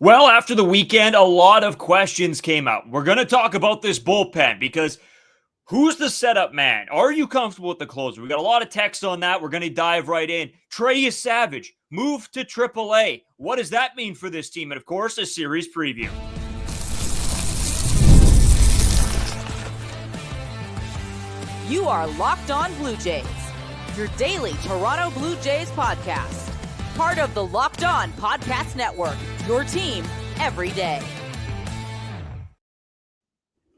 Well, after the weekend, a lot of questions came out. We're going to talk about this bullpen because who's the setup man? Are you comfortable with the closer? We got a lot of text on that. We're going to dive right in. Trey Savage, move to AAA. What does that mean for this team? And of course, a series preview. You are Locked On Blue Jays, your daily Toronto Blue Jays podcast. Part of the Locked On Podcast Network, your team every day.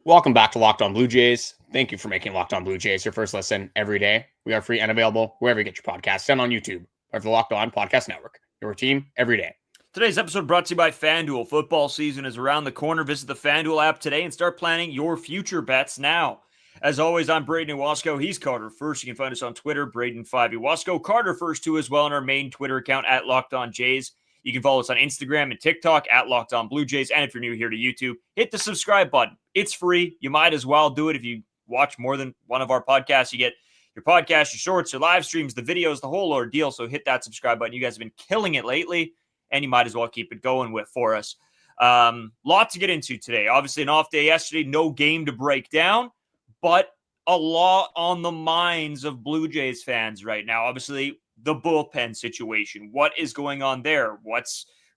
Welcome back to Locked On Blue Jays. Thank you for making Locked On Blue Jays your first listen every day. We are free and available wherever you get your podcasts and on YouTube. Part of the Locked On Podcast Network, your team every day. Today's episode brought to you by FanDuel. Football season is around the corner. Visit the FanDuel app today and start planning your future bets now. As always, I'm Brayden Iwasko. He's Carter First. You can find us on Twitter, Brayden5 Iwasko. Carter First, too, as well, on our main Twitter account at Locked On Jays. You can follow us on Instagram and TikTok at Locked On Blue Jays. And if you're new here to YouTube, hit the subscribe button. It's free. You might as well do it if you watch more than one of our podcasts. You get your podcast, your shorts, your live streams, the videos, the whole ordeal. So hit that subscribe button. You guys have been killing it lately, and you might as well keep it going with for us. Lot to get into today. Obviously, an off day yesterday. No game to break down, but a lot on the minds of Blue Jays fans right now. Obviously, the bullpen situation. What is going on there?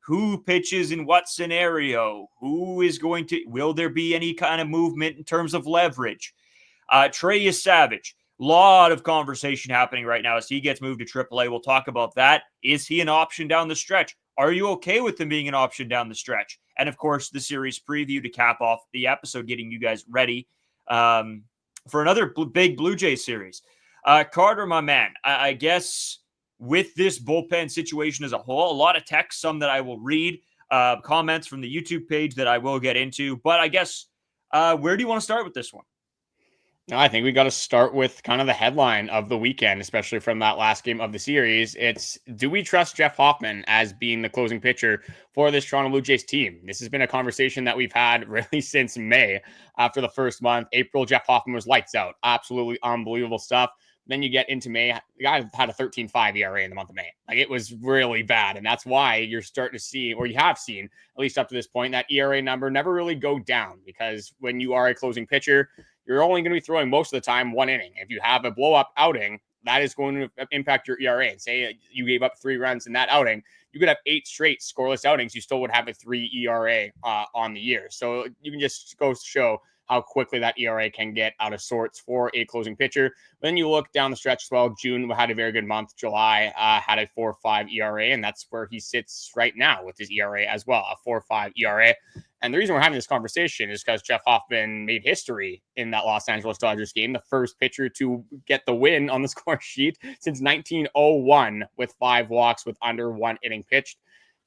Who pitches in what scenario? Will there be any kind of movement in terms of leverage? Trey Savage. Lot of conversation happening right now as he gets moved to AAA. We'll talk about that. Is he an option down the stretch? Are you okay with him being an option down the stretch? And of course, the series preview to cap off the episode, getting you guys ready for another big Blue Jays series. Carter, my man, I guess with this bullpen situation as a whole, a lot of text, some that I will read, comments from the YouTube page that I will get into. But I guess, where do you want to start with this one? I think we got to start with kind of the headline of the weekend, especially from that last game of the series. It's, do we trust Jeff Hoffman as being the closing pitcher for this Toronto Blue Jays team? This has been a conversation that we've had really since May. After the first month, April, Jeff Hoffman was lights out. Absolutely unbelievable stuff. Then you get into May, the guy had a 13.5 ERA in the month of May. Like, it was really bad. And that's why you're starting to see, or you have seen, at least up to this point, that ERA number never really go down, because when you are a closing pitcher, you're only going to be throwing most of the time one inning. If you have a blow-up outing, that is going to impact your ERA. And say you gave up 3 runs in that outing, you could have 8 straight scoreless outings. You still would have a 3 ERA on the year. So you can just go to show how quickly that ERA can get out of sorts for a closing pitcher. Then you look down the stretch as well. June had a very good month. July had a 4.5 ERA, and that's where he sits right now with his ERA as well, a 4.5 ERA. And the reason we're having this conversation is because Jeff Hoffman made history in that Los Angeles Dodgers game, the first pitcher to get the win on the score sheet since 1901 with 5 walks with under 1 inning pitched.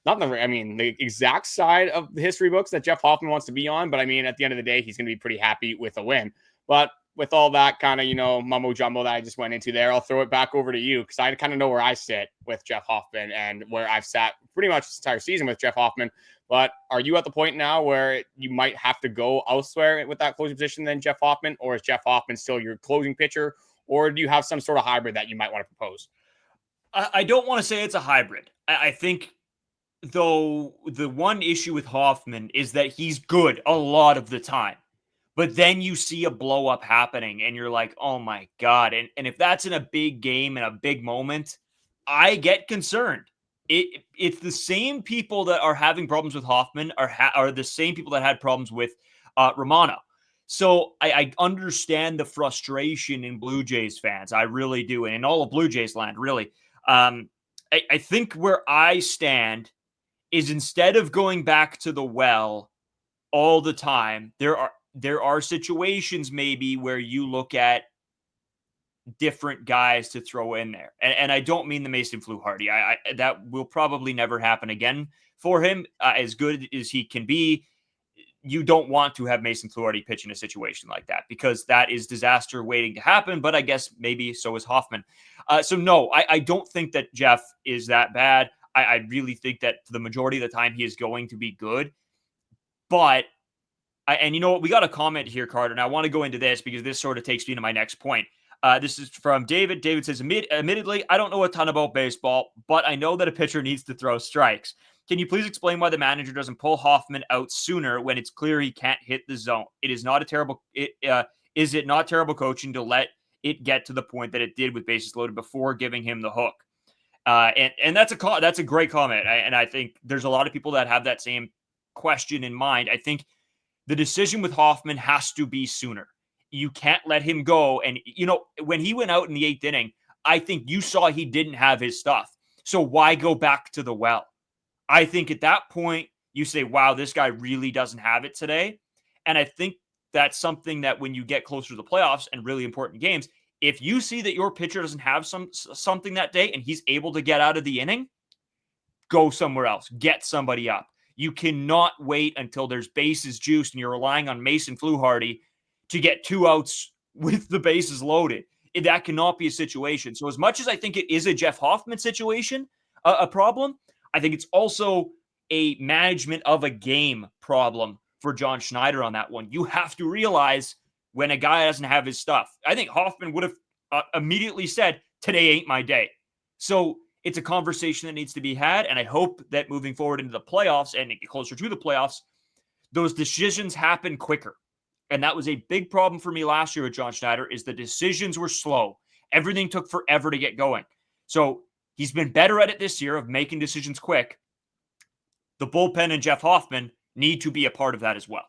Not the exact side of the history books that Jeff Hoffman wants to be on, but I mean, at the end of the day, he's going to be pretty happy with a win. But with all that kind of, mumbo jumbo that I just went into there, I'll throw it back over to you, because I kind of know where I sit with Jeff Hoffman and where I've sat pretty much this entire season with Jeff Hoffman. But are you at the point now where you might have to go elsewhere with that closing position than Jeff Hoffman, or is Jeff Hoffman still your closing pitcher, or do you have some sort of hybrid that you might want to propose? I don't want to say it's a hybrid. I think, though, the one issue with Hoffman is that he's good a lot of the time. But then you see a blow up happening and you're like, oh my God. And if that's in a big game and a big moment, I get concerned. It's the same people that are having problems with Hoffman are the same people that had problems with Romano. So I understand the frustration in Blue Jays fans. I really do. And in all of Blue Jays land, really. I think where I stand is, instead of going back to the well all the time, there are situations maybe where you look at different guys to throw in there. And I don't mean the Mason Fluharty. That will probably never happen again for him. As good as he can be, you don't want to have Mason Fluharty pitch in a situation like that, because that is disaster waiting to happen. But I guess maybe so is Hoffman. So no, I don't think that Jeff is that bad. I really think that for the majority of the time he is going to be good. But and you know what? We got a comment here, Carter, and I want to go into this because this sort of takes me to my next point. This is from David. David says, admittedly, I don't know a ton about baseball, but I know that a pitcher needs to throw strikes. Can you please explain why the manager doesn't pull Hoffman out sooner when it's clear he can't hit the zone? It is not a terrible. Is it not terrible coaching to let it get to the point that it did with bases loaded before giving him the hook? And that's a great comment. And I think there's a lot of people that have that same question in mind. I think the decision with Hoffman has to be sooner. You can't let him go. And, when he went out in the 8th inning, I think you saw he didn't have his stuff. So why go back to the well? I think at that point, you say, wow, this guy really doesn't have it today. And I think that's something that when you get closer to the playoffs and really important games, if you see that your pitcher doesn't have something that day and he's able to get out of the inning, go somewhere else. Get somebody up. You cannot wait until there's bases juiced and you're relying on Mason Fluharty to get 2 outs with the bases loaded. That cannot be a situation. So as much as I think it is a Jeff Hoffman situation, a problem, I think it's also a management of a game problem for John Schneider on that one. You have to realize when a guy doesn't have his stuff. I think Hoffman would have immediately said, today ain't my day. So it's a conversation that needs to be had, and I hope that moving forward into the playoffs and closer to the playoffs, those decisions happen quicker. And that was a big problem for me last year with John Schneider, is the decisions were slow. Everything took forever to get going. So he's been better at it this year of making decisions quick. The bullpen and Jeff Hoffman need to be a part of that as well.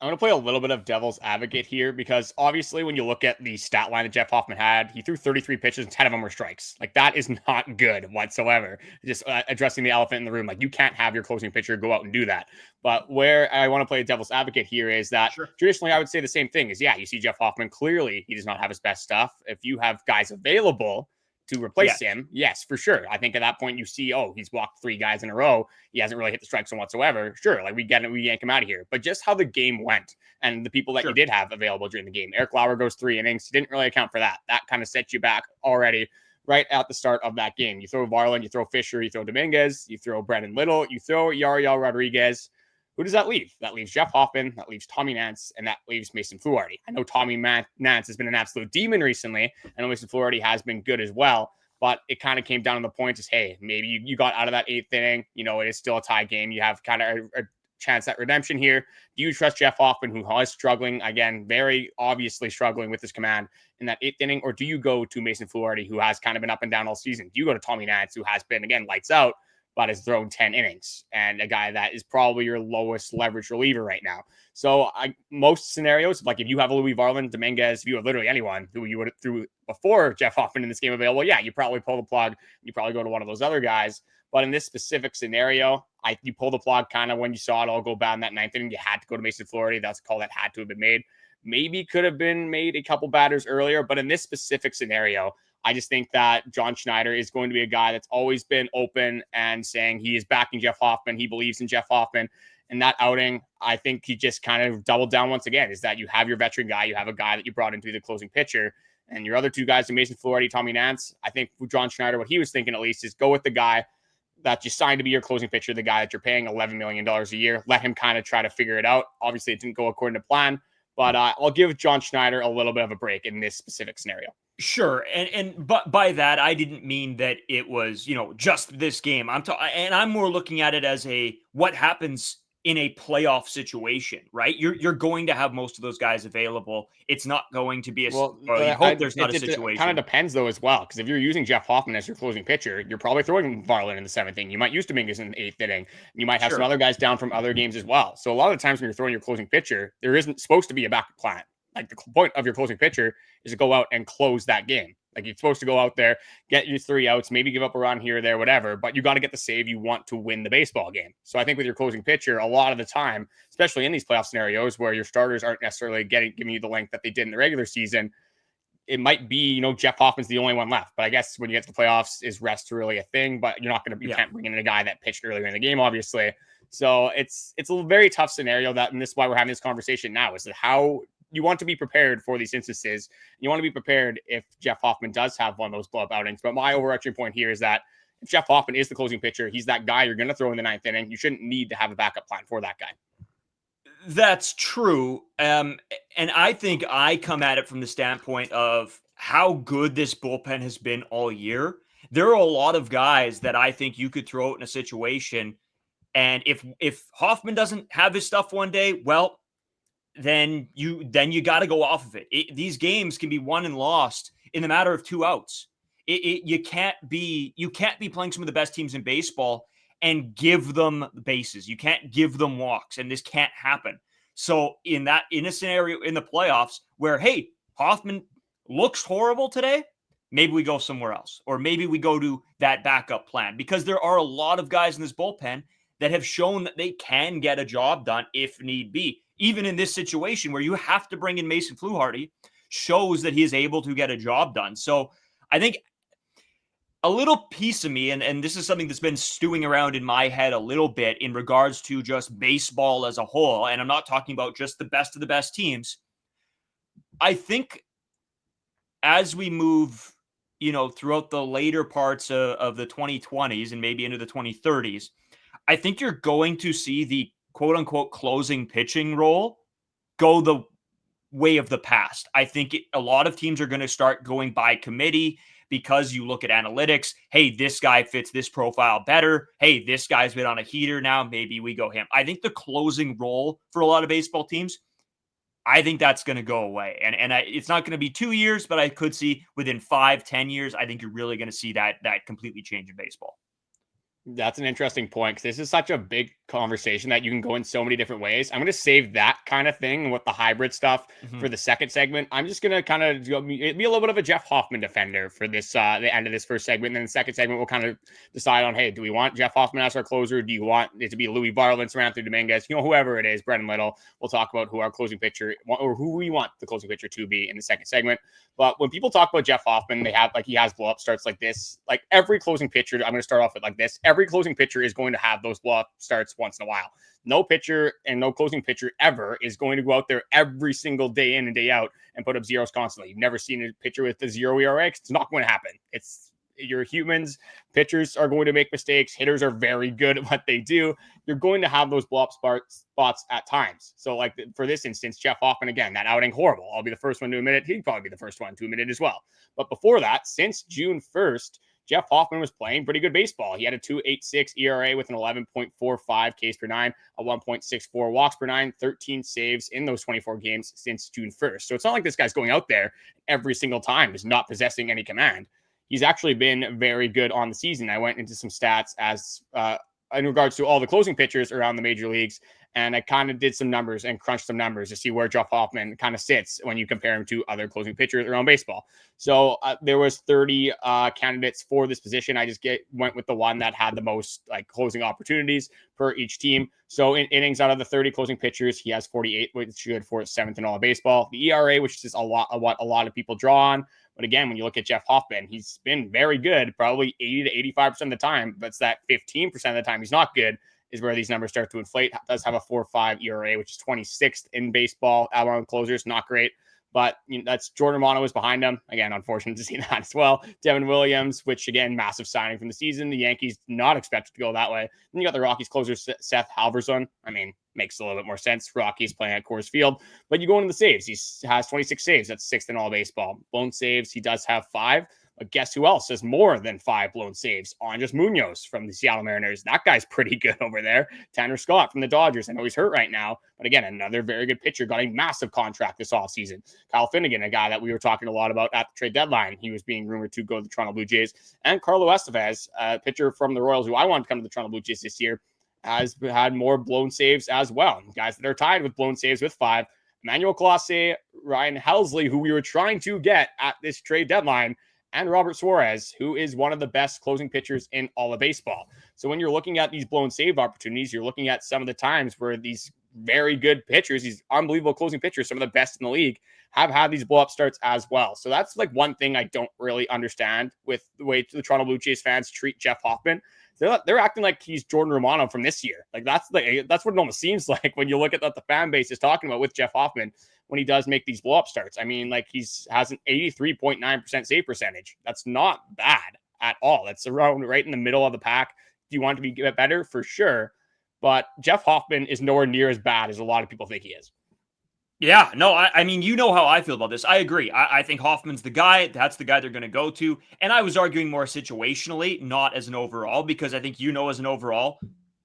I'm going to play a little bit of devil's advocate here because obviously when you look at the stat line that Jeff Hoffman had, he threw 33 pitches and 10 of them were strikes. Like, that is not good whatsoever. Just addressing the elephant in the room. Like, you can't have your closing pitcher go out and do that. But where I want to play devil's advocate here is that traditionally I would say the same thing is, you see Jeff Hoffman, clearly he does not have his best stuff. If you have guys available to replace him, yes, for sure. I think at that point you see, he's walked 3 guys in a row. He hasn't really hit the strike zone whatsoever. Sure, like we get it, we yank him out of here. But just how the game went and the people that you did have available during the game. Eric Lauer goes 3 innings. He didn't really account for that. That kind of sets you back already right at the start of that game. You throw Varland, you throw Fisher, you throw Dominguez, you throw Brendan Little, you throw Yariel Rodriguez. Who does that leave? That leaves Jeff Hoffman, that leaves Tommy Nance, and that leaves Mason Fluharty. I know Tommy Nance has been an absolute demon recently. I know Mason Fluharty has been good as well. But it kind of came down to the point is, hey, maybe you got out of that 8th inning. It is still a tie game. You have kind of a chance at redemption here. Do you trust Jeff Hoffman, who is struggling, again, very obviously struggling with his command in that 8th inning? Or do you go to Mason Fluharty, who has kind of been up and down all season? Do you go to Tommy Nance, who has been, again, lights out, but has thrown 10 innings, and a guy that is probably your lowest leverage reliever right now? So most scenarios, like if you have a Louis Varland, Dominguez, if you have literally anyone who you would have threw before Jeff Hoffman in this game available, you probably pull the plug. You probably go to one of those other guys. But in this specific scenario, you pull the plug kind of when you saw it all go bad in that 9th inning. You had to go to Mason Fluharty. That's a call that had to have been made. Maybe could have been made a couple batters earlier, but in this specific scenario, I just think that John Schneider is going to be a guy that's always been open and saying he is backing Jeff Hoffman. He believes in Jeff Hoffman. And that outing, I think he just kind of doubled down once again, is that you have your veteran guy, you have a guy that you brought in to be the closing pitcher, and your other 2 guys, Mason Fluharty, Tommy Nance. I think with John Schneider, what he was thinking at least is go with the guy that you signed to be your closing pitcher, the guy that you're paying $11 million a year. Let him kind of try to figure it out. Obviously, it didn't go according to plan, but I'll give John Schneider a little bit of a break in this specific scenario. Sure. But by that, I didn't mean that it was, just this game. I'm more looking at it as what happens in a playoff situation, right? You're going to have most of those guys available. It's not going to be a there's not a situation. It kind of depends though as well, because if you're using Jeff Hoffman as your closing pitcher, you're probably throwing Varland in the 7th inning. You might use Dominguez in the 8th inning. You might have some other guys down from other games as well. So a lot of the times when you're throwing your closing pitcher, there isn't supposed to be a backup plan. Like, the point of your closing pitcher is to go out and close that game. Like, you're supposed to go out there, get your 3 outs, maybe give up a run here or there, whatever, but you got to get the save you want to win the baseball game. So I think with your closing pitcher, a lot of the time, especially in these playoff scenarios where your starters aren't necessarily giving you the length that they did in the regular season, it might be, Jeff Hoffman's the only one left. But I guess when you get to the playoffs, is rest really a thing? But you're not going to, you can't bring in a guy that pitched earlier in the game, obviously. So it's a very tough scenario and this is why we're having this conversation now, is that how you want to be prepared for these instances. You want to be prepared if Jeff Hoffman does have one of those blow-up outings. But my overarching point here is that if Jeff Hoffman is the closing pitcher, he's that guy you're going to throw in the 9th inning. You shouldn't need to have a backup plan for that guy. That's true. And I think I come at it from the standpoint of how good this bullpen has been all year. there are a lot of guys that I think you could throw out in a situation. And if Hoffman doesn't have his stuff one day, well, then you got to go off of it. These games can be won and lost in the matter of 2 outs. You can't be playing some of the best teams in baseball and give them bases. You can't give them walks, and this can't happen. So in a scenario in the playoffs where, hey, Hoffman looks horrible today, maybe we go somewhere else, or maybe we go to that backup plan, because there are a lot of guys in this bullpen that have shown that they can get a job done if need be. Even in this situation where you have to bring in Mason Fluharty, shows that he is able to get a job done. So I think a little piece of me, and this is something that's been stewing around in my head a little bit in regards to just baseball as a whole, and I'm not talking about just the best of the best teams. I think as we move, throughout the later parts of the 2020s and maybe into the 2030s, I think you're going to see the quote-unquote closing pitching role go the way of the past. I think a lot of teams are going to start going by committee, because you look at analytics. Hey, this guy fits this profile better. Hey, this guy's been on a heater now. Maybe we go him. I think the closing role for a lot of baseball teams, I think that's going to go away. And it's not going to be 2 years, but I could see within 5-10 years, I think you're really going to see that completely change in baseball. That's an interesting point, because this is such a big conversation that you can go in so many different ways. I'm going to save that kind of thing with the hybrid stuff for the second segment. I'm just going to kind of be a little bit of a Jeff Hoffman defender for this, the end of this first segment. And then the second segment, we'll kind of decide on, hey, do we want Jeff Hoffman as our closer? Do you want it to be Louis Varland, Samantha Dominguez, whoever it is, Brendan Little? We'll talk about who our closing pitcher, or who we want the closing pitcher to be in the second segment. But when people talk about Jeff Hoffman, he has blow up starts like this. Like every closing pitcher, I'm going to start off with like this. Every closing pitcher is going to have those blow up starts once in a while. No pitcher and no closing pitcher ever is going to go out there every single day in and day out and put up zeros constantly. You've never seen a pitcher with a 0 ERA. It's not going to happen. You're humans. Pitchers are going to make mistakes. Hitters are very good at what they do. You're going to have those blow up spots at times. So like for this instance, Jeff Hoffman, again, that outing, horrible. I'll be the first one to admit it. He'd probably be the first one to admit it as well. But before that, since June 1st, Jeff Hoffman was playing pretty good baseball. He had a 2.86 ERA with an 11.45 Ks per nine, a 1.64 walks per nine, 13 saves in those 24 games since June 1st. So it's not like this guy's going out there every single time is not possessing any command. He's actually been very good on the season. I went into some stats as in regards to all the closing pitchers around the major leagues, and I kind of did some numbers and crunched some numbers to see where Jeff Hoffman kind of sits when you compare him to other closing pitchers around baseball. So there was 30 candidates for this position. I just went with the one that had the most like closing opportunities per each team. So in innings out of the 30 closing pitchers, he has 48, which is good for 7th in all of baseball. The ERA, which is what a lot of people draw on. But again, when you look at Jeff Hoffman, he's been very good, probably 80 to 85% of the time. But it's that 15% of the time he's not good is where these numbers start to inflate. Does have a 4.5 ERA, which is 26th in baseball. Around closers, not great. But that's Jordan Manoah was behind him. Again, unfortunate to see that as well. Devin Williams, which again, massive signing from the season. The Yankees not expected to go that way. Then you got the Rockies closer, Seth Halverson. I mean, makes a little bit more sense. Rockies playing at Coors Field. But you go into the saves. He has 26 saves. That's 6th in all baseball. Blown saves, he does have 5. But guess who else has more than 5 blown saves? Andres Munoz from the Seattle Mariners. That guy's pretty good over there. Tanner Scott from the Dodgers. I know he's hurt right now, but again, another very good pitcher. Got a massive contract this offseason. Kyle Finnegan, a guy that we were talking a lot about at the trade deadline. He was being rumored to go to the Toronto Blue Jays. And Carlo Estevez, a pitcher from the Royals, who I wanted to come to the Toronto Blue Jays this year, has had more blown saves as well. Guys that are tied with blown saves with 5. Emmanuel Clase, Ryan Helsley, who we were trying to get at this trade deadline, and Robert Suarez, who is one of the best closing pitchers in all of baseball. So when you're looking at these blown save opportunities, you're looking at some of the times where these very good pitchers, these unbelievable closing pitchers, some of the best in the league, have had these blow-up starts as well. So that's like one thing I don't really understand with the way the Toronto Blue Jays fans treat Jeff Hoffman. They're acting like he's Jordan Romano from this year. Like that's what it almost seems like when you look at what the fan base is talking about with Jeff Hoffman when he does make these blow-up starts. I mean, like has an 83.9% save percentage. That's not bad at all. That's around right in the middle of the pack. Do you want to be better? For sure. But Jeff Hoffman is nowhere near as bad as a lot of people think he is. Yeah, no, I mean, you know how I feel about this. I agree. I think Hoffman's the guy. That's the guy they're going to go to. And I was arguing more situationally, not as an overall, because I think, as an overall,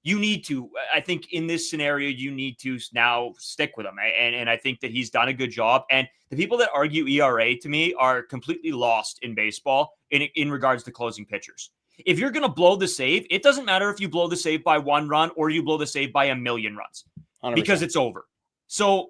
you need to. I think in this scenario, you need to now stick with him. And I think that he's done a good job. And the people that argue ERA to me are completely lost in baseball in regards to closing pitchers. If you're going to blow the save, it doesn't matter if you blow the save by 1 run or you blow the save by 1,000,000 runs 100%. because it's over. So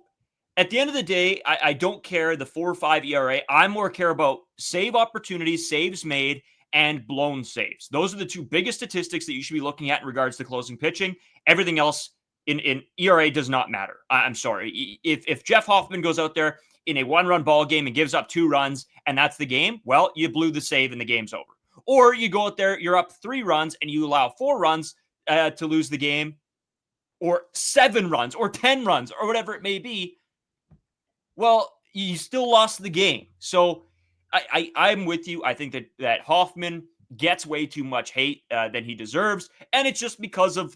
at the end of the day, I don't care the 4 or 5 ERA. I more care about save opportunities, saves made, and blown saves. Those are the two biggest statistics that you should be looking at in regards to closing pitching. Everything else in ERA does not matter. I'm sorry. If Jeff Hoffman goes out there in a 1-run ball game and gives up 2 runs and that's the game, well, you blew the save and the game's over. Or you go out there, you're up 3 runs and you allow 4 runs to lose the game, or 7 runs or 10 runs or whatever it may be. Well, you still lost the game. So I'm with you. I think that Hoffman gets way too much hate than he deserves. And it's just because of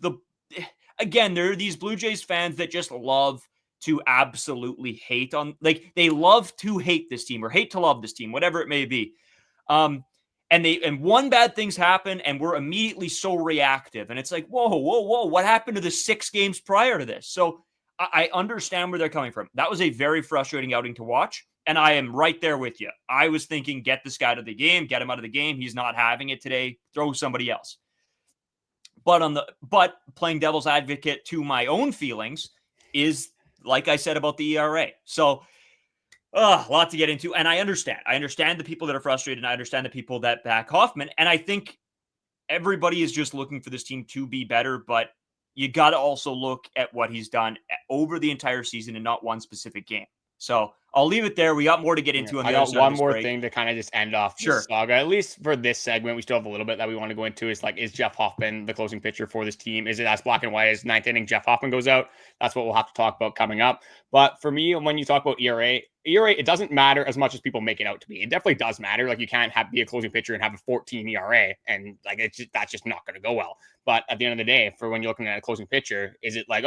again, there are these Blue Jays fans that just love to absolutely hate on, like, they love to hate this team or hate to love this team, whatever it may be. And one bad thing's happen and we're immediately so reactive. And it's like, whoa, what happened to the 6 games prior to this? So I understand where they're coming from. That was a very frustrating outing to watch, and I am right there with you. I was thinking, get this guy out of the game, get him out of the game. He's not having it today. Throw somebody else. But playing devil's advocate to my own feelings is, like I said about the ERA. So a lot to get into, and I understand. I understand the people that are frustrated, and I understand the people that back Hoffman, and I think everybody is just looking for this team to be better, but you got to also look at what he's done over the entire season and not one specific game. So I'll leave it there. We got more to get into. I got one more thing to kind of just end off this saga. At least for this segment, we still have a little bit that we want to go into. Is like, is Jeff Hoffman the closing pitcher for this team? Is it as black and white as 9th inning Jeff Hoffman goes out? That's what we'll have to talk about coming up. But for me, when you talk about ERA, it doesn't matter as much as people make it out to be. It definitely does matter. Like, you can't be a closing pitcher and have a 14 ERA, and like that's just not going to go well. But at the end of the day, for when you're looking at a closing pitcher, is it like,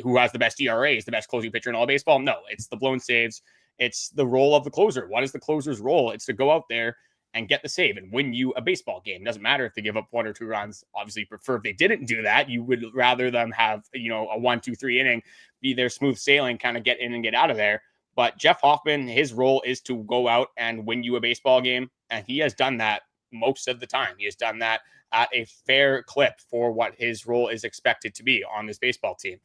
who has the best ERA is the best closing pitcher in all baseball? No, it's the blown saves. It's the role of the closer. What is the closer's role? It's to go out there and get the save and win you a baseball game. Doesn't matter if they give up 1 or 2 runs. Obviously, you prefer if they didn't do that. You would rather them have, a 1, 2, 3 inning, be their smooth sailing, kind of get in and get out of there. But Jeff Hoffman, his role is to go out and win you a baseball game. And he has done that most of the time. He has done that at a fair clip for what his role is expected to be on this baseball team.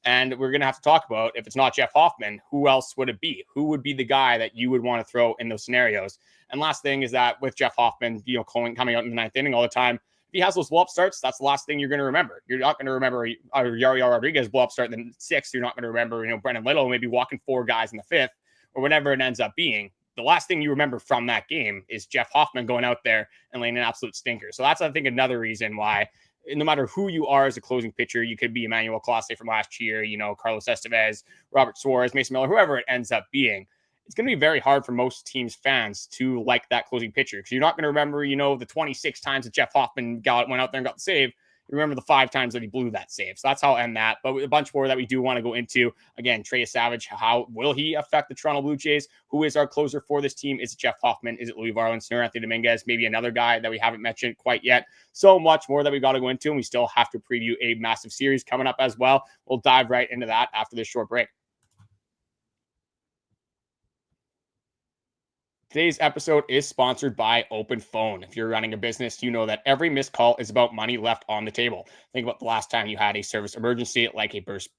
And we're going to have to talk about, if it's not Jeff Hoffman, who else would it be? Who would be the guy that you would want to throw in those scenarios? And last thing is that with Jeff Hoffman, coming out in the 9th inning all the time, if he has those blow-up starts, that's the last thing you're going to remember. You're not going to remember Yariel Rodriguez blow-up start in the 6th. You're not going to remember, Brendan Little maybe walking 4 guys in the 5th or whatever it ends up being. The last thing you remember from that game is Jeff Hoffman going out there and laying an absolute stinker. So that's, I think, another reason why, no matter who you are as a closing pitcher, you could be Emmanuel Clase from last year, Carlos Estevez, Robert Suarez, Mason Miller, whoever it ends up being. It's going to be very hard for most teams' fans to like that closing pitcher, because you're not going to remember, the 26 times that Jeff Hoffman went out there and got the save. You remember the 5 times that he blew that save. So that's how I'll end that. But a bunch more that we do want to go into. Again, Trey Savage, how will he affect the Toronto Blue Jays? Who is our closer for this team? Is it Jeff Hoffman? Is it Louis Varland, Anthony Dominguez? Maybe another guy that we haven't mentioned quite yet. So much more that we got to go into, and we still have to preview a massive series coming up as well. We'll dive right into that after this short break. Today's episode is sponsored by Open Phone. If you're running a business, you know that every missed call is about money left on the table. Think about the last time you had a service emergency, like a burst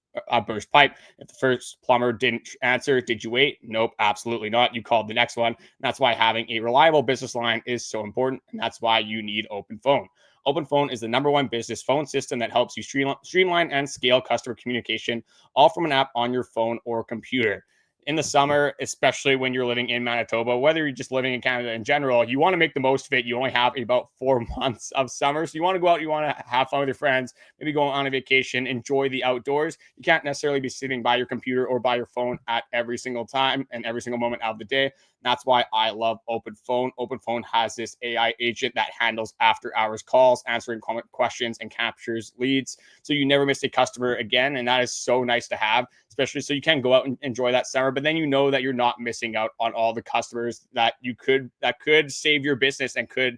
pipe. If the first plumber didn't answer, did you wait? Nope, absolutely not. You called the next one. That's why having a reliable business line is so important, and that's why you need Open Phone. Open Phone is the #1 business phone system that helps you streamline and scale customer communication, all from an app on your phone or computer. In the summer, especially when you're living in Manitoba, whether you're just living in Canada in general, you want to make the most of it. You only have about 4 months of summer. So you want to go out, you want to have fun with your friends, maybe go on a vacation, enjoy the outdoors. You can't necessarily be sitting by your computer or by your phone at every single time and every single moment of the day. That's why I love Open Phone. Open Phone has this AI agent that handles after-hours calls, answering questions, and captures leads. So you never miss a customer again, and that is so nice to have, especially so you can go out and enjoy that summer, but then you know that you're not missing out on all the customers that could save your business and could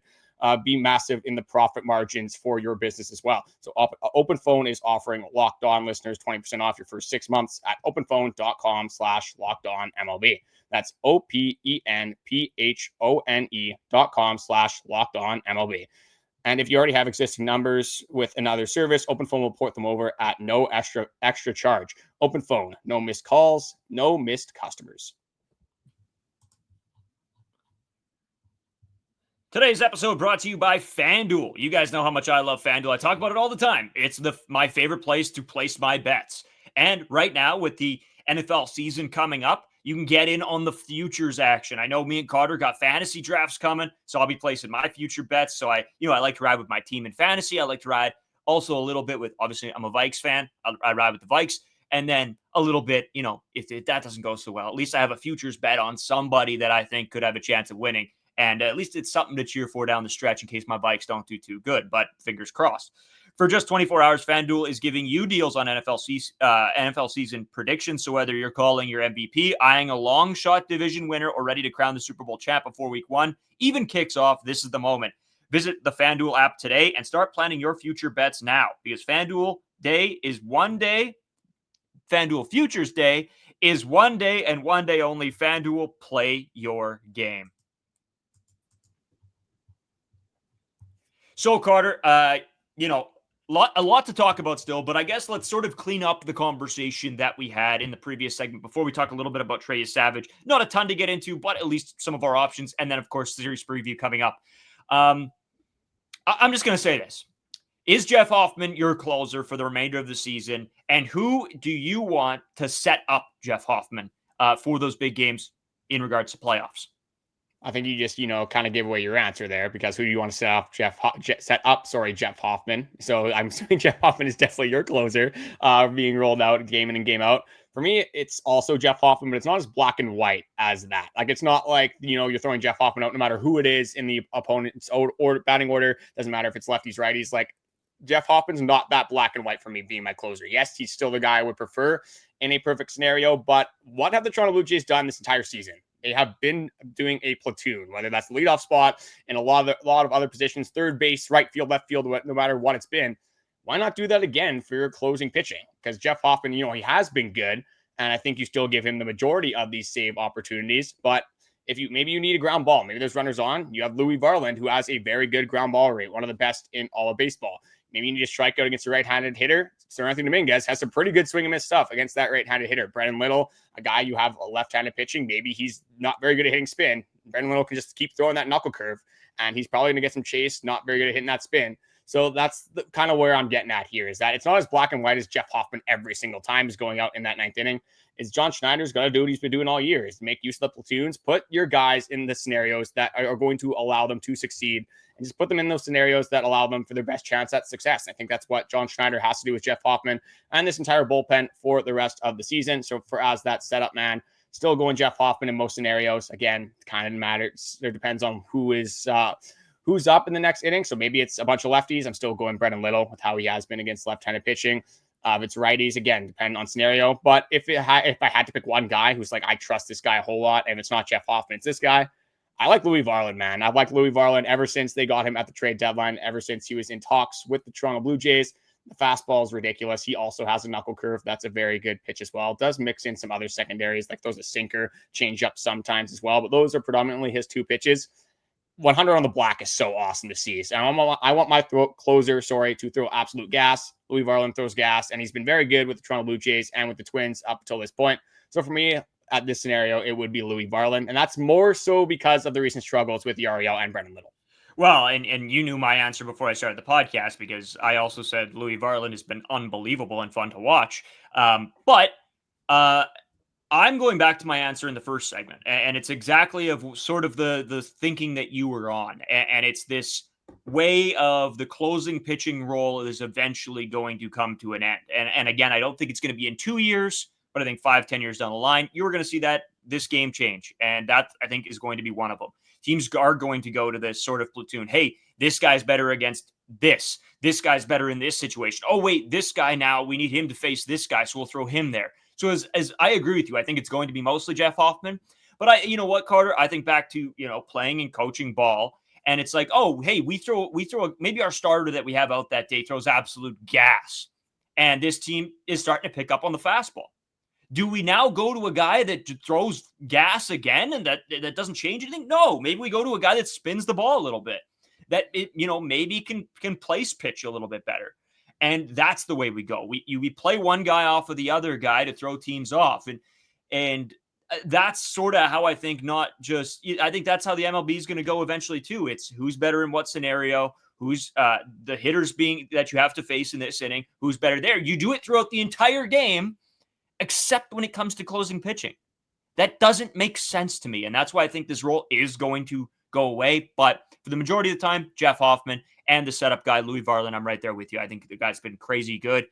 be massive in the profit margins for your business as well. So Open Phone is offering Locked On listeners 20% off your first 6 months at openphone.com/LockedOnMLB. That's OPENPHONE.com/LockedOnMLB. And if you already have existing numbers with another service, Open Phone will port them over at no extra charge. Open Phone, no missed calls, no missed customers. Today's episode brought to you by FanDuel. You guys know how much I love FanDuel. I talk about it all the time. It's my favorite place to place my bets. And right now, with the NFL season coming up, you can get in on the futures action. I know me and Carter got fantasy drafts coming, so I'll be placing my future bets. So I like to ride with my team in fantasy. I like to ride also a little bit with, obviously, I'm a Vikes fan. I ride with the Vikes. And then a little bit, if that doesn't go so well, at least I have a futures bet on somebody that I think could have a chance of winning. And at least it's something to cheer for down the stretch in case my Vikes don't do too good, but fingers crossed. For just 24 hours, FanDuel is giving you deals on NFL season predictions. So whether you're calling your MVP, eyeing a long shot division winner, or ready to crown the Super Bowl champ before week 1 even kicks off, this is the moment. Visit the FanDuel app today and start planning your future bets now, because FanDuel Day is one day. FanDuel Futures Day is one day and one day only. FanDuel, play your game. So, Carter, a lot to talk about still, but I guess let's sort of clean up the conversation that we had in the previous segment before we talk a little bit about Trey Savage. Not a ton to get into, but at least some of our options. And then, of course, series preview coming up. I'm just going to say this. Is Jeff Hoffman your closer for the remainder of the season? And who do you want to set up Jeff Hoffman for those big games in regards to playoffs? I think you just, kind of gave away your answer there, because who do you want to set up? Jeff Hoffman. So I'm assuming Jeff Hoffman is definitely your closer, being rolled out game in and game out. For me, it's also Jeff Hoffman, but it's not as black and white as that. Like, it's not like, you're throwing Jeff Hoffman out no matter who it is in the opponent's or batting order. Doesn't matter if it's lefties, righties. Like, Jeff Hoffman's not that black and white for me being my closer. Yes, he's still the guy I would prefer in a perfect scenario, but what have the Toronto Blue Jays done this entire season? They have been doing a platoon, whether that's the leadoff spot and a lot of other positions, third base, right field, left field, no matter what it's been. Why not do that again for your closing pitching? Because Jeff Hoffman, he has been good, and I think you still give him the majority of these save opportunities. But if maybe you need a ground ball, maybe there's runners on. You have Louis Varland, who has a very good ground ball rate, one of the best in all of baseball. Maybe you need to strike out against a right-handed hitter. Seranthony Dominguez has some pretty good swing and miss stuff against that right-handed hitter. Brendan Little, a guy you have a left-handed pitching, maybe he's not very good at hitting spin. Brendan Little can just keep throwing that knuckle curve, and he's probably going to get some chase, not very good at hitting that spin. So that's kind of where I'm getting at here, is that it's not as black and white as Jeff Hoffman every single time is going out in that ninth inning. Is John Schneider's going to do what he's been doing all year, is make use of the platoons, put your guys in the scenarios that are going to allow them to succeed, and just put them in those scenarios that allow them for their best chance at success. I think that's what John Schneider has to do with Jeff Hoffman and this entire bullpen for the rest of the season. So for as that setup man, still going Jeff Hoffman in most scenarios. Again, kind of matters. It depends on who's up in the next inning. So maybe it's a bunch of lefties. I'm still going Brendan Little with how he has been against left-handed pitching. If it's righties, again, depending on scenario. But if I had to pick one guy who's like, I trust this guy a whole lot, and it's not Jeff Hoffman, it's this guy, I like Louis Varland, man. I've liked Louis Varland ever since they got him at the trade deadline, ever since he was in talks with the Toronto Blue Jays. The fastball is ridiculous. He also has a knuckle curve. That's a very good pitch as well. Does mix in some other secondaries, like those a sinker, change up sometimes as well. But those are predominantly his two pitches. 100 on the black is so awesome to see. So I want my closer to throw absolute gas. Louis Varland throws gas, and he's been very good with the Toronto Blue Jays and with the Twins up until this point. So for me, at this scenario, it would be Louis Varland, and that's more so because of the recent struggles with Yariel and Brendan Little. Well, and you knew my answer before I started the podcast, because I also said Louis Varland has been unbelievable and fun to watch. But I'm going back to my answer in the first segment, and it's exactly of sort of the thinking that you were on, and it's this way of the closing pitching role is eventually going to come to an end. And again, I don't think it's going to be in 2 years, but I think 5-10 years down the line, you're going to see this game change. And that, I think, is going to be one of them. Teams are going to go to this sort of platoon. Hey, this guy's better against this. This guy's better in this situation. Oh, wait, this guy now, we need him to face this guy, so we'll throw him there. So as I agree with you, I think it's going to be mostly Jeff Hoffman. But you know what, Carter? I think back to, playing and coaching ball. And it's like, oh, hey, we throw maybe our starter that we have out that day throws absolute gas. And this team is starting to pick up on the fastball. Do we now go to a guy that throws gas again and that doesn't change anything? No, maybe we go to a guy that spins the ball a little bit, that maybe can place pitch a little bit better. And that's the way we go. We play one guy off of the other guy to throw teams off. And that's sort of how I think, I think that's how the MLB is going to go eventually too. It's who's better in what scenario, who's the hitters being that you have to face in this inning, who's better there. You do it throughout the entire game, except when it comes to closing pitching. That doesn't make sense to me. And that's why I think this role is going to go away. But for the majority of the time, Jeff Hoffman and the setup guy, Louis Varland, I'm right there with you. I think the guy's been crazy good.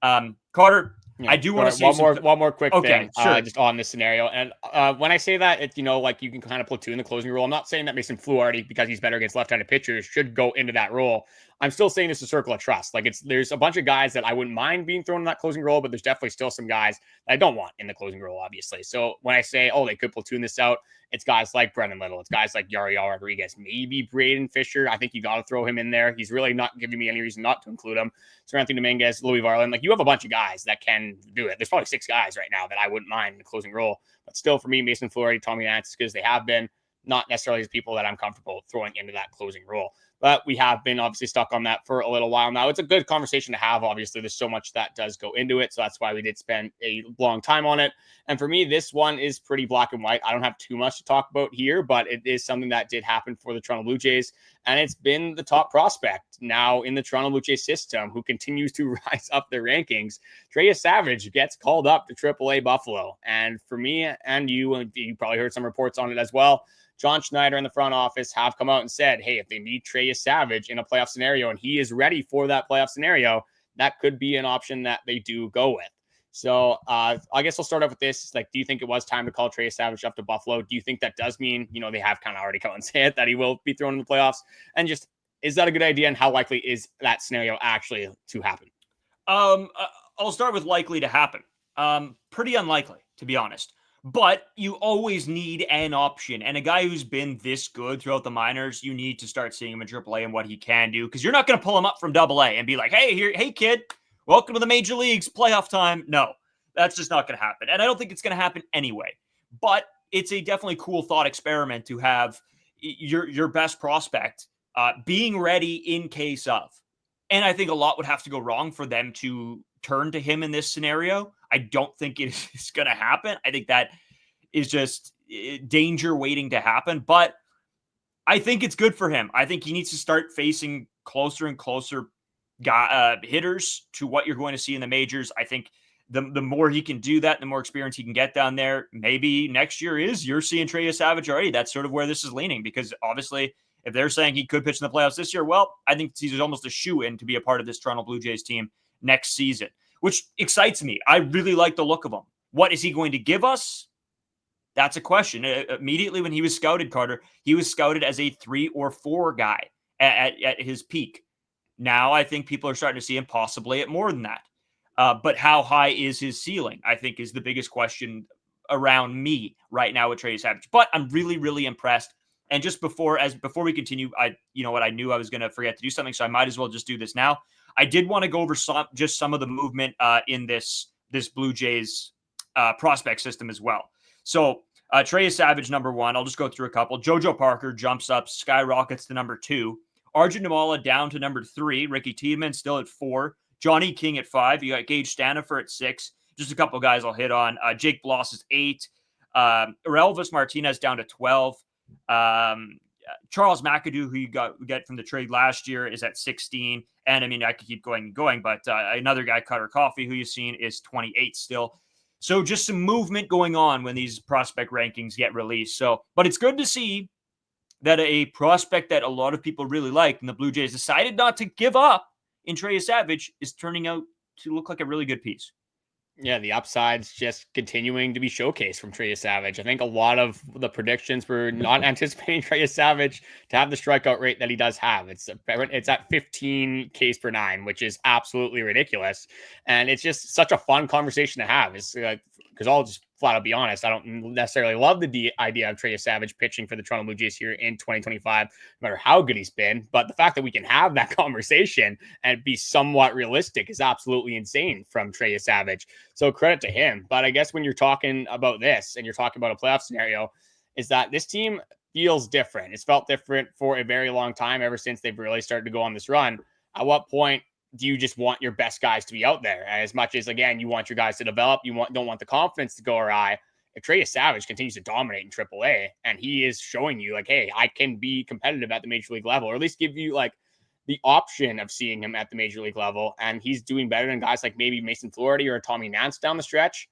Carter, I do want to see one more quick thing, sure. Just on this scenario. And when I say that, it's, you can kind of platoon the closing role. I'm not saying that Mason Fluharty, because he's better against left-handed pitchers, should go into that role. I'm still saying it's a circle of trust. There's a bunch of guys that I wouldn't mind being thrown in that closing role, but there's definitely still some guys that I don't want in the closing role, obviously. So when I say, they could platoon this out, it's guys like Brendan Little. It's guys like Yariel Rodriguez, maybe Brayden Fisher. I think you got to throw him in there. He's really not giving me any reason not to include him. So Anthony Dominguez, Louis Varland, you have a bunch of guys that can do it. There's probably 6 guys right now that I wouldn't mind in the closing role. But still, for me, Mason Fluharty, Tommy Nance, because they have been not necessarily as people that I'm comfortable throwing into that closing role. But we have been obviously stuck on that for a little while now. It's a good conversation to have. Obviously, there's so much that does go into it. So that's why we did spend a long time on it. And for me, this one is pretty black and white. I don't have too much to talk about here, but it is something that did happen for the Toronto Blue Jays. And it's been the top prospect now in the Toronto Blue Jays system who continues to rise up their rankings. Trey Savage gets called up to AAA Buffalo. And for me and you probably heard some reports on it as well, John Schneider in the front office have come out and said, hey, if they need Trey Savage in a playoff scenario and he is ready for that playoff scenario, that could be an option that they do go with. So I guess I'll start off with this. Do you think it was time to call Trey Savage up to Buffalo? Do you think that does mean, they have kind of already come and said it, that he will be thrown in the playoffs? And just, is that a good idea? And how likely is that scenario actually to happen? I'll start with likely to happen. Pretty unlikely, to be honest. But you always need an option. And a guy who's been this good throughout the minors, you need to start seeing him in AAA and what he can do. Because you're not going to pull him up from AA and be like, hey, kid, welcome to the major leagues, playoff time. No, that's just not going to happen. And I don't think it's going to happen anyway. But it's a definitely cool thought experiment to have your best prospect being ready in case of. And I think a lot would have to go wrong for them to turn to him in this scenario. I don't think it is going to happen. I think that is just danger waiting to happen. But I think it's good for him. I think he needs to start facing closer and closer hitters to what you're going to see in the majors. I think the more he can do that, the more experience he can get down there. Maybe next year you're seeing Trey Savage already. That's sort of where this is leaning, because obviously if they're saying he could pitch in the playoffs this year, well, I think he's almost a shoe-in to be a part of this Toronto Blue Jays team next season, which excites me. I really like the look of him. What is he going to give us? That's a question. Immediately when he was scouted, Carter, he was scouted as a 3 or 4 guy at his peak. Now I think people are starting to see him possibly at more than that. But how high is his ceiling, I think, is the biggest question around me right now with Trey Savage. But I'm really, really impressed. And just before we continue, I knew I was going to forget to do something, so I might as well just do this now. I did want to go over some of the movement in this Blue Jays prospect system as well. So Trey Savage, number 1. I'll just go through a couple. JoJo Parker jumps up, skyrockets to number 2. Arjun Nimala down to number 3. Ricky Tiedemann still at 4. Johnny King at 5. You got Gage Stanifer at 6. Just a couple guys I'll hit on. Jake Bloss is 8. Elvis Martinez down to 12. Charles McAdoo, who you get from the trade last year, is at 16. And I mean, I could keep going, but another guy, Cutter Coffee, who you've seen, is 28 still. So just some movement going on when these prospect rankings get released. But it's good to see that a prospect that a lot of people really liked and the Blue Jays decided not to give up in Trey Savage is turning out to look like a really good piece. Yeah, the upside's just continuing to be showcased from Trey Savage. I think a lot of the predictions were not anticipating Trey Savage to have the strikeout rate that he does have. It's at 15 Ks per nine, which is absolutely ridiculous. And it's just such a fun conversation to have. It's because I'll just flat out be honest, I don't necessarily love the idea of Trey Savage pitching for the Toronto Blue Jays here in 2025, no matter how good he's been. But the fact that we can have that conversation and be somewhat realistic is absolutely insane from Trey Savage. So credit to him. But I guess when you're talking about this and you're talking about a playoff scenario, is that this team feels different. It's felt different for a very long time, ever since they've really started to go on this run. At what point do you just want your best guys to be out there? As much as, again, you want your guys to develop, don't want the confidence to go awry. If Trey Savage continues to dominate in AAA and he is showing you like, hey, I can be competitive at the major league level, or at least give you like the option of seeing him at the major league level, and he's doing better than guys like maybe Mason Flaherty or Tommy Nance down the stretch,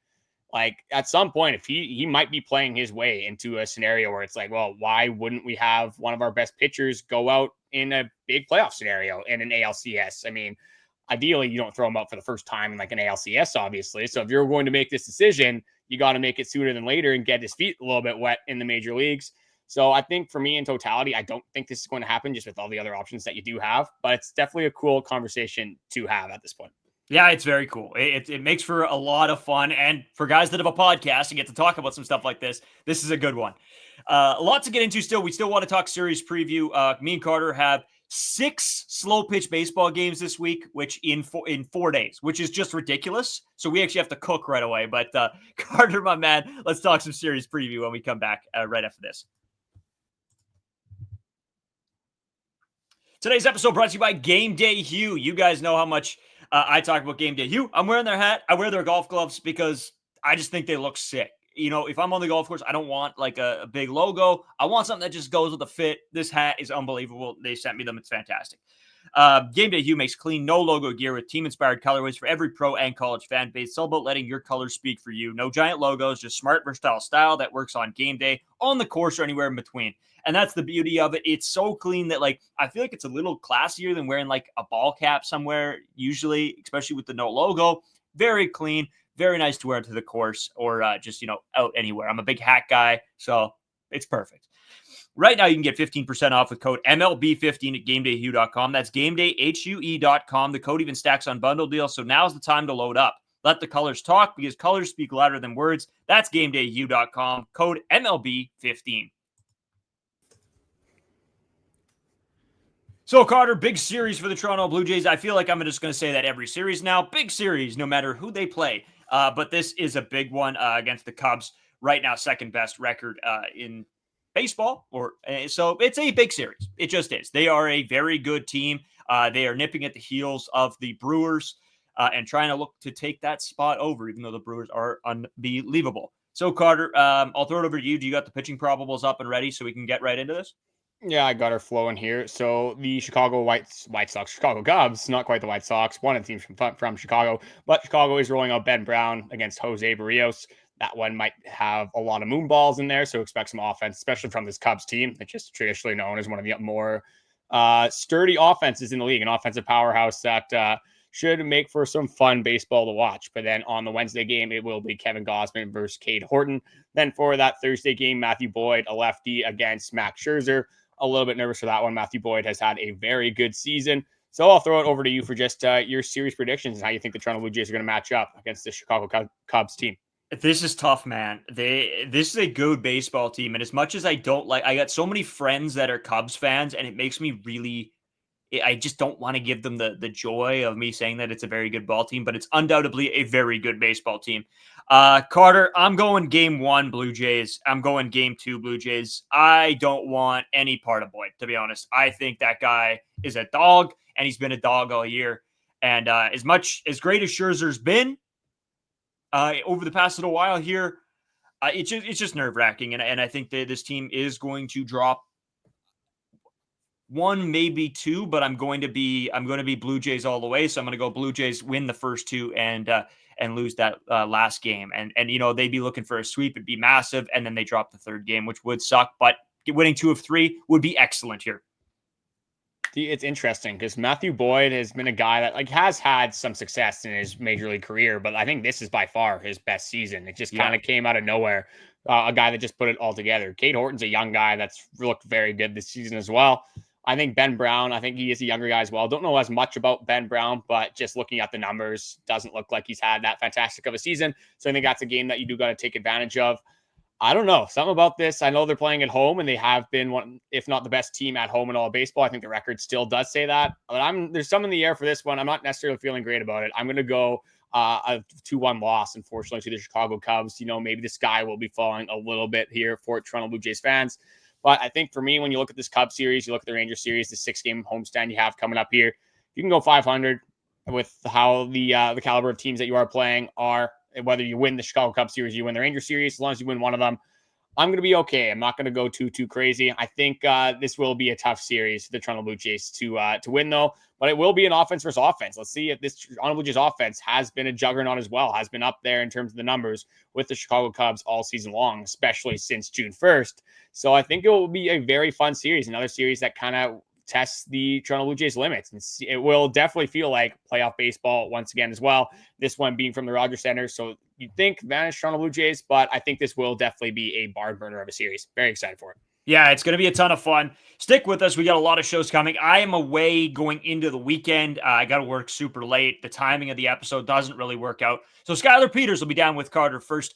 like at some point, if he might be playing his way into a scenario where it's like, well, why wouldn't we have one of our best pitchers go out in a big playoff scenario in an ALCS? I mean, ideally, you don't throw him out for the first time in like an ALCS, obviously. So if you're going to make this decision, you got to make it sooner than later and get his feet a little bit wet in the major leagues. So I think for me in totality, I don't think this is going to happen just with all the other options that you do have, but it's definitely a cool conversation to have at this point. Yeah, it's very cool. It makes for a lot of fun. And for guys that have a podcast and get to talk about some stuff like this is a good one. A lot to get into still. We still want to talk series preview. Me and Carter have 6 slow pitch baseball games this week, which in 4 days, which is just ridiculous. So we actually have to cook right away. But Carter, my man, let's talk some series preview when we come back right after this. Today's episode brought to you by Gameday Hue. You guys know how much I talk about Gameday Hue. I'm wearing their hat. I wear their golf gloves because I just think they look sick. You know, if I'm on the golf course, I don't want like a big logo. I want something that just goes with the fit. This hat is unbelievable. They sent me them. It's fantastic. Gameday Hue makes clean, no logo gear with team-inspired colorways for every pro and college fan base. It's all about letting your colors speak for you. No giant logos, just smart, versatile style that works on game day, on the course, or anywhere in between. And that's the beauty of it. It's so clean that, like, I feel like it's a little classier than wearing, like, a ball cap somewhere, usually, especially with the no logo. Very clean, very nice to wear to the course or just, you know, out anywhere. I'm a big hat guy, so it's perfect. Right now, you can get 15% off with code MLB15 at GamedayHue.com. That's GamedayHue.com. The code even stacks on bundle deals, so now's the time to load up. Let the colors talk because colors speak louder than words. That's GamedayHue.com. Code MLB15. So, Carter, big series for the Toronto Blue Jays. I feel like I'm just going to say that every series now. Big series, no matter who they play. But this is a big one against the Cubs. Right now, second best record in baseball. So it's a big series. It just is. They are a very good team. They are nipping at the heels of the Brewers and trying to look to take that spot over, even though the Brewers are unbelievable. So, Carter, I'll throw it over to you. Do you got the pitching probables up and ready so we can get right into this? Yeah, I got her flowing here. So the Chicago White Sox, Chicago Cubs, not quite the White Sox, one of the teams from Chicago, but Chicago is rolling out Ben Brown against Jose Berrios. That one might have a lot of moon balls in there, so expect some offense, especially from this Cubs team, which is traditionally known as one of the more sturdy offenses in the league, an offensive powerhouse that should make for some fun baseball to watch. But then on the Wednesday game, it will be Kevin Gausman versus Cade Horton. Then for that Thursday game, Matthew Boyd, a lefty, against Max Scherzer. A little bit nervous for that one. Matthew Boyd has had a very good season. So I'll throw it over to you for just your series predictions and how you think the Toronto Blue Jays are going to match up against the Chicago Cubs team. This is tough, man. This is a good baseball team. And as much as I got so many friends that are Cubs fans, and it makes me really, I just don't want to give them the joy of me saying that it's a very good ball team, but it's undoubtedly a very good baseball team. Carter, I'm going game 1 Blue Jays. I'm going game 2 Blue Jays. I don't want any part of Boyd, to be honest. I think that guy is a dog, and he's been a dog all year. And as great as Scherzer's been over the past little while here, it's just nerve-wracking. And I think that this team is going to drop 1, maybe 2, but I'm going to be Blue Jays all the way. So I'm going to go Blue Jays win the first 2 and lose that last game. And you know, they'd be looking for a sweep. It'd be massive. And then they drop the third game, which would suck, but winning 2 of 3 would be excellent here. It's interesting because Matthew Boyd has been a guy that like has had some success in his major league career, but I think this is by far his best season. It just kind of came out of nowhere. A guy that just put it all together. Cade Horton's a young guy that's looked very good this season as well. I think Ben Brown, I think he is a younger guy as well. Don't know as much about Ben Brown, but just looking at the numbers, doesn't look like he's had that fantastic of a season. So I think that's a game that you do got to take advantage of. I don't know. Something about this. I know they're playing at home and they have been one, if not the best team at home in all of baseball. I think the record still does say that. But there's some in the air for this one. I'm not necessarily feeling great about it. I'm going to go a 2-1 loss, unfortunately, to the Chicago Cubs. Maybe the sky will be falling a little bit here for Toronto Blue Jays fans. But I think for me, when you look at this Cubs series, you look at the Rangers series, the 6-game homestand you have coming up here, you can go 500 with how the caliber of teams that you are playing are. Whether you win the Chicago Cubs series, you win the Rangers series, as long as you win one of them, I'm going to be okay. I'm not going to go too crazy. I think this will be a tough series for the Toronto Blue Jays to win, though. But it will be an offense versus offense. Let's see if this Toronto Blue Jays offense has been a juggernaut as well, has been up there in terms of the numbers with the Chicago Cubs all season long, especially since June 1st. So I think it will be a very fun series, another series that kind of tests the Toronto Blue Jays limits. And it will definitely feel like playoff baseball once again as well. This one being from the Rogers Center. So you'd think advantage Toronto Blue Jays, but I think this will definitely be a barn burner of a series. Very excited for it. Yeah, it's going to be a ton of fun. Stick with us. We got a lot of shows coming. I am away going into the weekend. I got to work super late. The timing of the episode doesn't really work out. So Skylar Peters will be down with Carter first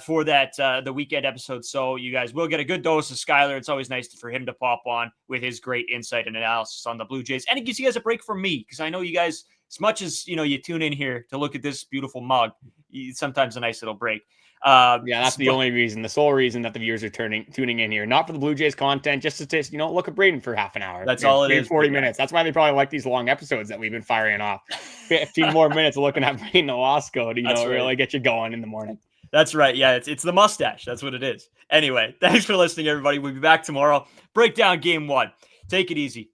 for that the weekend episode. So you guys will get a good dose of Skylar. It's always nice for him to pop on with his great insight and analysis on the Blue Jays. And it gives you guys a break from me because I know you guys, as much as you tune in here to look at this beautiful mug, sometimes a nice little break. That's the only reason, the sole reason that the viewers are tuning in here, not for the Blue Jays content, just to look at Brayden for half an hour. That's all it is. 40 minutes. That's why they probably like these long episodes that we've been firing off. 15 more minutes of looking at Brayden Owasco to really get you going in the morning. That's right. Yeah, it's the mustache. That's what it is. Anyway, thanks for listening, everybody. We'll be back tomorrow. Break down game 1. Take it easy.